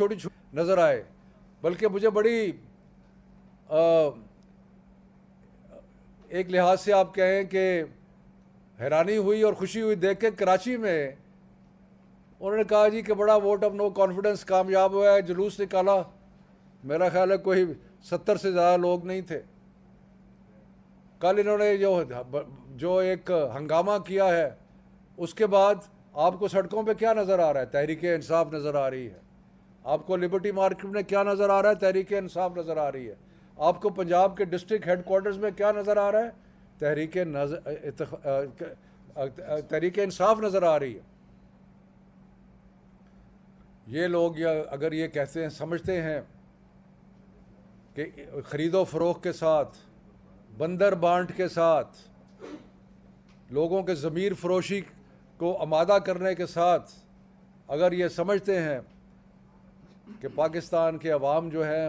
छोटी छोटी नज़र आए, बल्कि मुझे बड़ी एक लिहाज से आप कहें कि हैरानी हुई और खुशी हुई देख के कराची में उन्होंने कहा जी कि बड़ा वोट ऑफ नो कॉन्फिडेंस कामयाब हुआ है, जुलूस निकाला। मेरा ख्याल है कोई 70 से ज़्यादा लोग नहीं थे। कल इन्होंने जो एक हंगामा किया है, उसके बाद आपको सड़कों पे क्या नज़र आ रहा है? तहरीक इंसाफ नज़र आ रही है। आपको लिबर्टी मार्केट में क्या नज़र आ रहा है? तहरीक इंसाफ नज़र आ रही है। आपको पंजाब के डिस्ट्रिक्ट हेडक्वार्टर्स में क्या नज़र आ रहा है? तहरीक इंसाफ नज़र आ रही है। ये लोग अगर ये कहते हैं, समझते हैं कि ख़रीदो फ़रोख्त के साथ, बंदर बांट के साथ, लोगों के ज़मीर फरोशी को आमादा करने के साथ अगर ये समझते हैं कि पाकिस्तान के अवाम जो हैं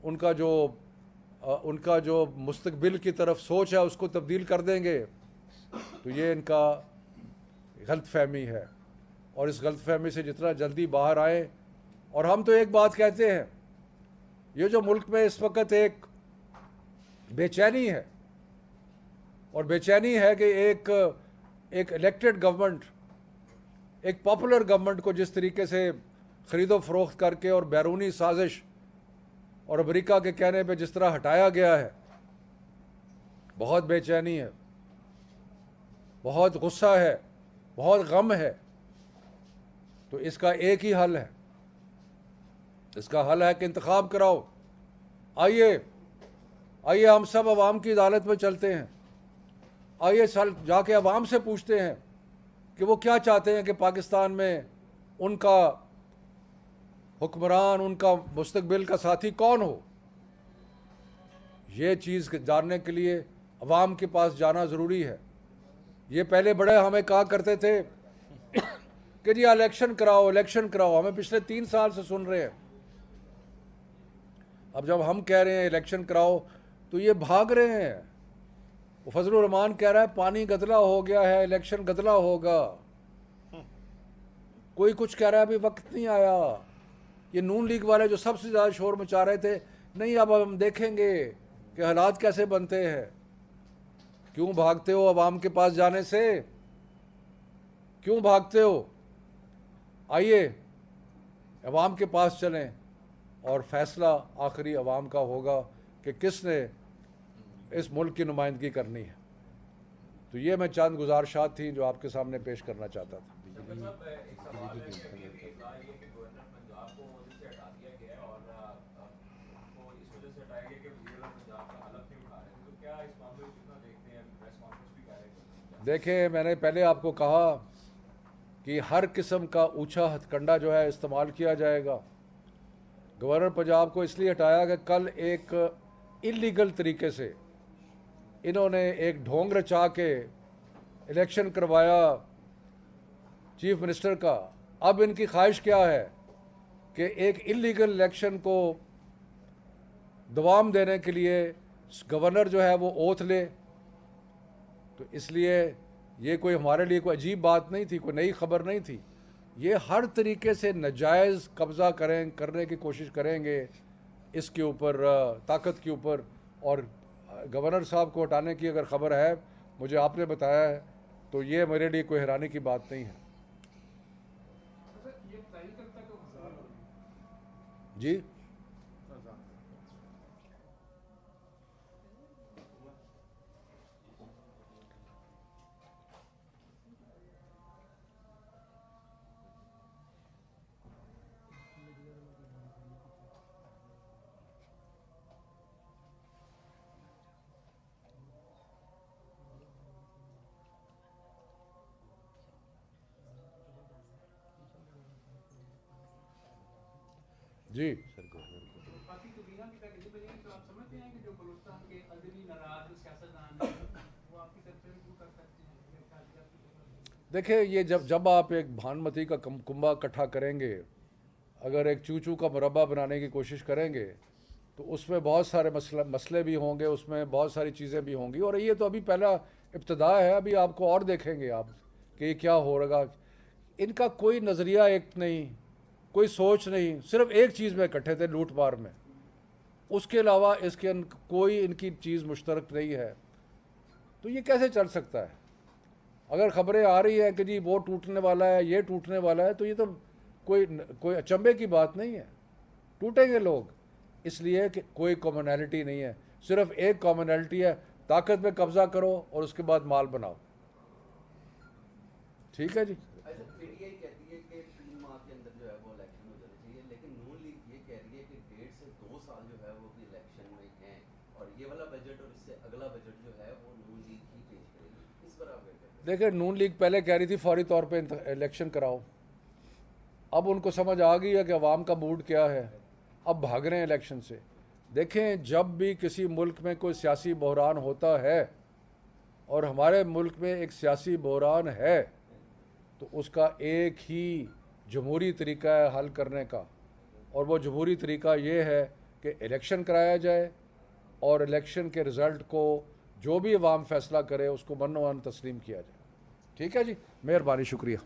उनका जो मुस्तकबिल की तरफ सोच है उसको तब्दील कर देंगे, तो ये इनका गलत फहमी है। और इस गलत फहमी से जितना जल्दी बाहर आए। और हम तो एक बात कहते हैं, ये जो मुल्क में इस वक्त एक बेचैनी है, और बेचैनी है कि एक इलेक्टेड गवर्नमेंट, एक पॉपुलर गवर्नमेंट को जिस तरीके से ख़रीदो फरोख्त करके और बैरूनी साजिश और अमेरिका के कहने पे जिस तरह हटाया गया है, बहुत बेचैनी है, बहुत गुस्सा है, बहुत गम है। तो इसका एक ही हल है, इसका हल है कि इंतखाब कराओ। आइए हम सब अवाम की अदालत में चलते हैं। आइए जाके अवाम से पूछते हैं कि वो क्या चाहते हैं कि पाकिस्तान में उनका हुक्मरान, उनका मुस्तकबिल का साथी कौन हो। ये चीज़ जानने के लिए अवाम के पास जाना ज़रूरी है। ये पहले बड़े हमें कहा करते थे कि जी इलेक्शन कराओ, इलेक्शन कराओ। हमें पिछले 3 साल से सुन रहे हैं। अब जब हम कह रहे हैं इलेक्शन कराओ तो ये भाग रहे हैं। वो फजलुर रहमान कह रहा है पानी गदला हो गया है, इलेक्शन गदला होगा। कोई कुछ कह रहा है अभी वक्त नहीं आया। ये नून लीग वाले जो सबसे ज़्यादा शोर मचा रहे थे, नहीं अब हम देखेंगे कि हालात कैसे बनते हैं। क्यों भागते हो अवाम के पास जाने से? क्यों भागते हो? आइए अवाम के पास चलें और फैसला आखिरी अवाम का होगा कि किसने इस मुल्क की नुमाइंदगी करनी है। तो ये मैं चंद गुजारिशात थी जो आपके सामने पेश करना चाहता था। देखें, मैंने पहले आपको कहा कि हर किस्म का ऊंचा हथकंडा जो है इस्तेमाल किया जाएगा। गवर्नर पंजाब को इसलिए हटाया कि कल एक इलीगल तरीके से इन्होंने एक ढोंग रचा के इलेक्शन करवाया चीफ मिनिस्टर का। अब इनकी ख्वाहिश क्या है कि एक इलीगल इलेक्शन को दवाम देने के लिए गवर्नर जो है वो ओथ ले। तो इसलिए ये कोई हमारे लिए कोई अजीब बात नहीं थी, कोई नई खबर नहीं थी। ये हर तरीके से नाजायज़ कब्ज़ा करने की कोशिश करेंगे इसके ऊपर, ताकत के ऊपर। और गवर्नर साहब को हटाने की अगर ख़बर है, मुझे आपने बताया है, तो ये मेरे लिए कोई हैरानी की बात नहीं है। जी जी देखिए, ये जब आप एक भानुमती का कुंभा इकट्ठा करेंगे, अगर एक चूचू का मुरब्बा बनाने की कोशिश करेंगे तो उसमें बहुत सारे मसले भी होंगे, उसमें बहुत सारी चीज़ें भी होंगी। और ये तो अभी पहला इब्तदा है, अभी आपको और देखेंगे आप कि क्या हो रहा। इनका कोई नज़रिया एक नहीं, कोई सोच नहीं, सिर्फ एक चीज़ में इकट्ठे थे, लूट मार में। उसके अलावा इसके कोई इनकी चीज़ मुश्तरक नहीं है। तो ये कैसे चल सकता है? अगर खबरें आ रही हैं कि जी वो टूटने वाला है, ये टूटने वाला है, तो ये तो कोई अचंभे की बात नहीं है। टूटेंगे लोग, इसलिए कि कोई कॉमनैलिटी नहीं है। सिर्फ एक कॉमनैलिटी है, ताकत पे कब्जा करो और उसके बाद माल बनाओ। ठीक है जी। अच्छा, पीटीआई कहती है कि 3 माह के अंदर जो है वो इलेक्शन हो जाने चाहिए, लेकिन नून लीग ये कह रही है कि 1.5 से 2 साल जो है वो भी इलेक्शन में हैं, और ये वाला बजट और इससे अगला बजट जो है वो नून लीग ही पेश करेगी। इस पर आप क्या कहते हैं? देखिए, नून लीग पहले कह रही थी फौरी तौर पे इलेक्शन कराओ। अब उनको समझ आ गई है कि अवाम का मूड क्या है, अब भाग रहे हैं इलेक्शन से। देखें, जब भी किसी मुल्क में कोई सियासी बहरान होता है, और हमारे मुल्क में एक सियासी बहरान है, तो उसका एक ही जमहूरी तरीका है हल करने का, और वो जमहूरी तरीका ये है कि इलेक्शन कराया जाए और इलेक्शन के रिज़ल्ट को जो भी अवाम फैसला करे उसको मनो मन तस्लीम किया जाए। ठीक है जी, मेहरबानी, शुक्रिया।